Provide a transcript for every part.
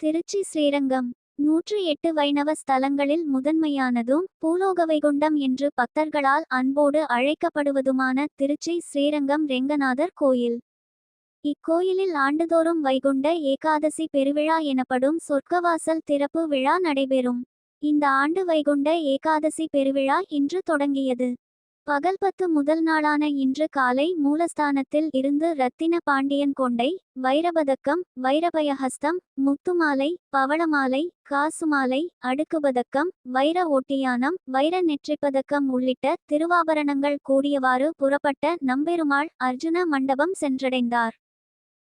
திருச்சி ஸ்ரீரங்கம் 108 வைணவ ஸ்தலங்களில் முதன்மையானதும் பூலோக வைகுண்டம் என்று பக்தர்களால் அன்போடு அழைக்கப்படுவதுமான திருச்சி ஸ்ரீரங்கம் ரெங்கநாதர் கோயில். இக்கோயிலில் ஆண்டுதோறும் வைகுண்ட ஏகாதசி பெருவிழா எனப்படும் சொர்க்கவாசல் திறப்பு விழா நடைபெறும். இந்த ஆண்டு வைகுண்ட ஏகாதசி பெருவிழா இன்று தொடங்கியது. பகல் 10 முதல் நாளான இன்று காலை மூலஸ்தானத்தில் இருந்து ரத்தின பாண்டியன் கொண்டை, வைரபதக்கம், வைரபயஹஸ்தம், முத்துமாலை, பவளமாலை, காசுமாலை, அடுக்குபதக்கம், வைர ஒட்டியானம், வைர நெற்றிப்பதக்கம் உள்ளிட்ட திருவாபரணங்கள் கூடியவாறு புறப்பட்ட நம்பெருமாள் அர்ஜுன மண்டபம் சென்றடைந்தார்.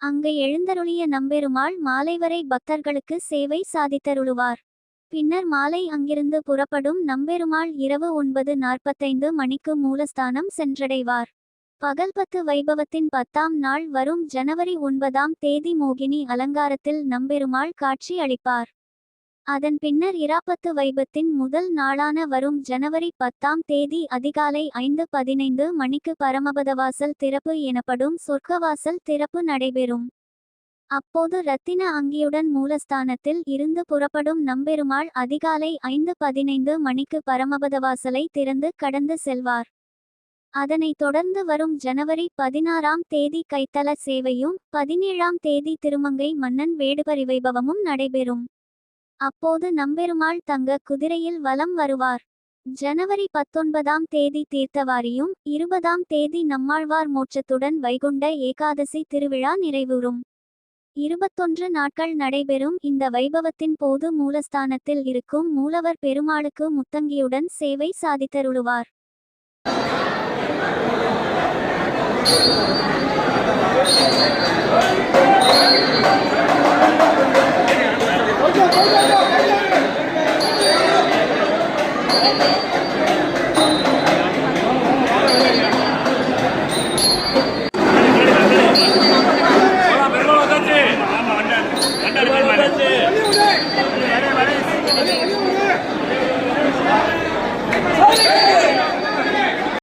அங்கு எழுந்தருளிய நம்பெருமாள் மாலை வரை பக்தர்களுக்கு சேவை சாதித்தருளுவார். பின்னர் மாலை அங்கிருந்து புறப்படும் நம்பெருமாள் இரவு 9:45 மணிக்கு மூலஸ்தானம் சென்றடைவார். பகல் 10 வைபவத்தின் 10ஆம் நாள் வரும் ஜனவரி 9ஆம் தேதி மோகினி அலங்காரத்தில் நம்பெருமாள் காட்சி அளிப்பார். அதன் பின்னர் இராப்பத்து வைபத்தின் முதல் நாளான வரும் ஜனவரி 10ஆம் தேதி அதிகாலை 5:15 மணிக்கு பரமபதவாசல் திறப்பு எனப்படும் சொர்க்கவாசல் திறப்பு நடைபெறும். அப்போது ரத்தின அங்கியுடன் மூலஸ்தானத்தில் இருந்து புறப்படும் நம்பெருமாள் அதிகாலை 5:15 மணிக்கு பரமபதவாசலை திறந்து கடந்து செல்வார். அதனைத் தொடர்ந்து வரும் ஜனவரி 16ஆம் தேதி கைத்தல சேவையும் 17ஆம் தேதி திருமங்கை மன்னன் வேடுபரி வைபவமும் நடைபெறும். அப்போது நம்பெருமாள் தங்க குதிரையில் வலம் வருவார். ஜனவரி 19ஆம் தேதி தீர்த்தவாரியும் 20ஆம் தேதி நம்மாழ்வார் மோட்சத்துடன் வைகுண்ட ஏகாதசி திருவிழா நிறைவுறும். 21 நாட்கள் நடைபெறும் இந்த வைபவத்தின் போது மூலஸ்தானத்தில் இருக்கும் மூலவர் பெருமாளுக்கு முத்தங்கியுடன் சேவை சாதித்தருளுவார். வந்தாச்சு.